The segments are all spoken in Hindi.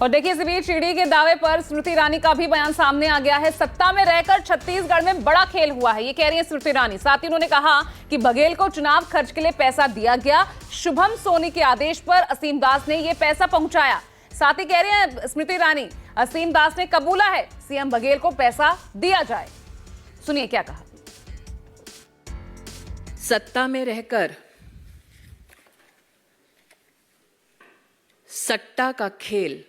और देखिए इस बीच ईडी के दावे पर स्मृति ईरानी का भी बयान सामने आ गया है। सत्ता में रहकर छत्तीसगढ़ में बड़ा खेल हुआ है, ये कह रही है स्मृति ईरानी। साथ ही उन्होंने कहा कि बघेल को चुनाव खर्च के लिए पैसा दिया गया, शुभम सोनी के आदेश पर असीम दास ने यह पैसा पहुंचाया। साथ ही कह रही है स्मृति ईरानी, असीम दास ने कबूला है सीएम बघेल को पैसा दिया जाए। सुनिए क्या कहा। सत्ता में रहकर सट्टा का खेल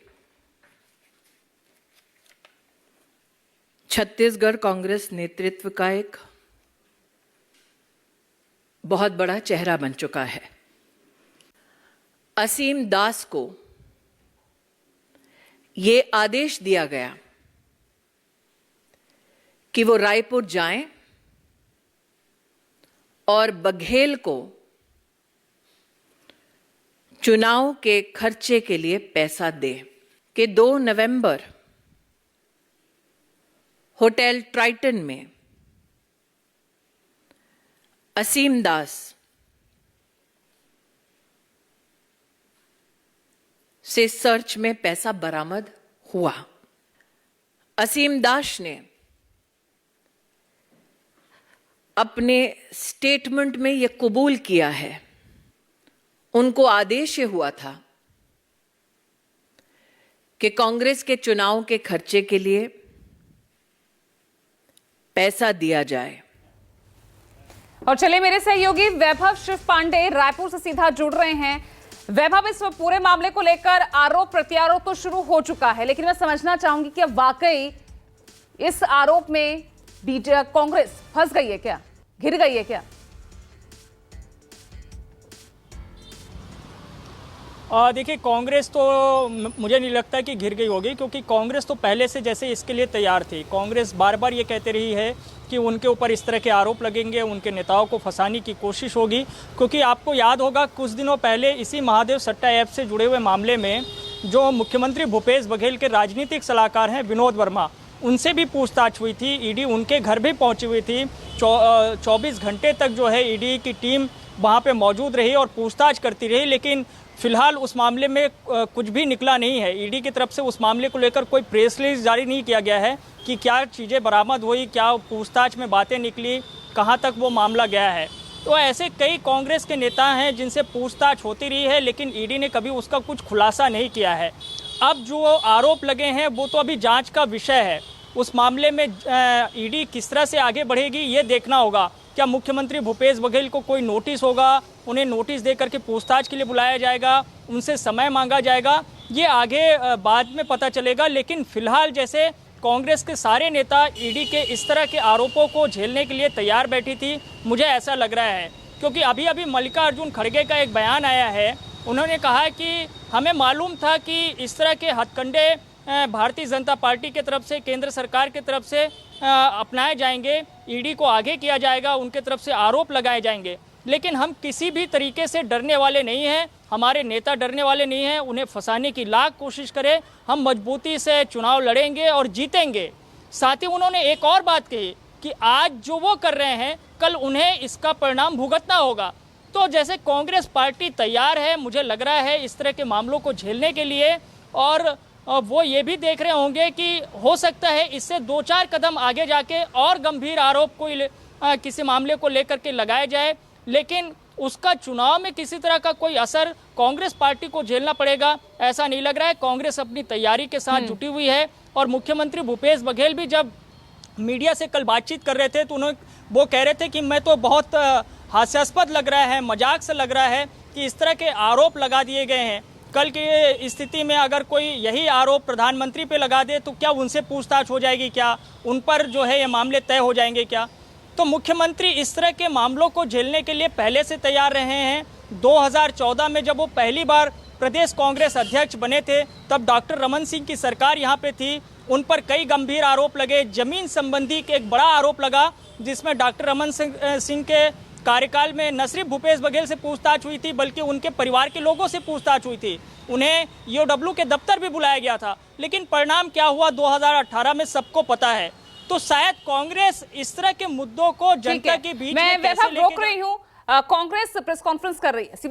छत्तीसगढ़ कांग्रेस नेतृत्व का एक बहुत बड़ा चेहरा बन चुका है। असीम दास को ये आदेश दिया गया कि वो रायपुर जाएं और बघेल को चुनाव के खर्चे के लिए पैसा दे। कि 2 नवंबर होटल ट्राइटन में असीम दास से सर्च में पैसा बरामद हुआ। असीम दास ने अपने स्टेटमेंट में यह कबूल किया है, उनको आदेश ये हुआ था कि कांग्रेस के चुनाव के खर्चे के लिए पैसा दिया जाए। और चलिए मेरे सहयोगी वैभव शिव पांडे रायपुर से सीधा जुड़ रहे हैं। वैभव, इस पूरे मामले को लेकर आरोप प्रत्यारोप तो शुरू हो चुका है, लेकिन मैं समझना चाहूंगी कि वाकई इस आरोप में कांग्रेस फंस गई है क्या, घिर गई है क्या? देखिए, कांग्रेस तो मुझे नहीं लगता कि घिर गई होगी, क्योंकि कांग्रेस तो पहले से जैसे इसके लिए तैयार थी। कांग्रेस बार बार ये कहते रही है कि उनके ऊपर इस तरह के आरोप लगेंगे, उनके नेताओं को फंसाने की कोशिश होगी। क्योंकि आपको याद होगा कुछ दिनों पहले इसी महादेव सट्टा ऐप से जुड़े हुए मामले में जो मुख्यमंत्री भूपेश बघेल के राजनीतिक सलाहकार हैं विनोद वर्मा, उनसे भी पूछताछ हुई थी। ईडी उनके घर भी पहुंची हुई थी। 24 घंटे तक जो है ईडी की टीम वहां पे मौजूद रही और पूछताछ करती रही, लेकिन फिलहाल उस मामले में कुछ भी निकला नहीं है। ईडी की तरफ से उस मामले को लेकर कोई प्रेस रिलीज जारी नहीं किया गया है कि क्या चीज़ें बरामद हुई, क्या पूछताछ में बातें निकली, कहां तक वो मामला गया है। तो ऐसे कई कांग्रेस के नेता हैं जिनसे पूछताछ होती रही है, लेकिन ईडी ने कभी उसका कुछ खुलासा नहीं किया है। अब जो आरोप लगे हैं वो तो अभी जांच का विषय है। उस मामले में ईडी किस तरह से आगे बढ़ेगी ये देखना होगा। क्या मुख्यमंत्री भूपेश बघेल को कोई नोटिस होगा, उन्हें नोटिस देकर के पूछताछ के लिए बुलाया जाएगा, उनसे समय मांगा जाएगा, ये आगे बाद में पता चलेगा। लेकिन फिलहाल जैसे कांग्रेस के सारे नेता ईडी के इस तरह के आरोपों को झेलने के लिए तैयार बैठी थी, मुझे ऐसा लग रहा है। क्योंकि अभी अभी मल्लिकार्जुन खड़गे का एक बयान आया है, उन्होंने कहा कि हमें मालूम था कि इस तरह के हथकंडे भारतीय जनता पार्टी की तरफ से, केंद्र सरकार की तरफ से अपनाए जाएंगे, ईडी को आगे किया जाएगा, उनके तरफ से आरोप लगाए जाएंगे, लेकिन हम किसी भी तरीके से डरने वाले नहीं हैं, हमारे नेता डरने वाले नहीं हैं। उन्हें फंसाने की लाख कोशिश करें, हम मजबूती से चुनाव लड़ेंगे और जीतेंगे। साथ ही उन्होंने एक और बात कही कि आज जो वो कर रहे हैं कल उन्हें इसका परिणाम भुगतना होगा। तो जैसे कांग्रेस पार्टी तैयार है, मुझे लग रहा है इस तरह के मामलों को झेलने के लिए, और वो ये भी देख रहे होंगे कि हो सकता है इससे 2-4 कदम आगे जाके और गंभीर आरोप कोई किसी मामले को लेकर के लगाया जाए, लेकिन उसका चुनाव में किसी तरह का कोई असर कांग्रेस पार्टी को झेलना पड़ेगा ऐसा नहीं लग रहा है। कांग्रेस अपनी तैयारी के साथ जुटी हुई है। और मुख्यमंत्री भूपेश बघेल भी जब मीडिया से कल बातचीत कर रहे थे तो वो कह रहे थे कि मैं तो बहुत हास्यास्पद लग रहा है, मजाक से लग रहा है कि इस तरह के आरोप लगा दिए गए हैं। कल की स्थिति में अगर कोई यही आरोप प्रधानमंत्री पे लगा दे तो क्या उनसे पूछताछ हो जाएगी, क्या उन पर जो है ये मामले तय हो जाएंगे क्या? तो मुख्यमंत्री इस तरह के मामलों को झेलने के लिए पहले से तैयार रहे हैं। 2014 में जब वो पहली बार प्रदेश कांग्रेस अध्यक्ष बने थे तब डॉक्टर रमन सिंह की सरकार यहाँ पे थी, उन पर कई गंभीर आरोप लगे। जमीन संबंधी एक बड़ा आरोप लगा जिसमें डॉक्टर रमन सिंह के कार्यकाल में न सिर्फ भूपेश बघेल से पूछताछ हुई थी बल्कि उनके परिवार के लोगों से पूछताछ हुई थी। उन्हें ईओडब्ल्यू के दफ्तर भी बुलाया गया था, लेकिन परिणाम क्या हुआ 2018 में सबको पता है। तो शायद कांग्रेस इस तरह के मुद्दों को जनता के बीच में मैं रोक रही हूँ। कांग्रेस प्रेस कॉन्फ्रेंस कर रही है।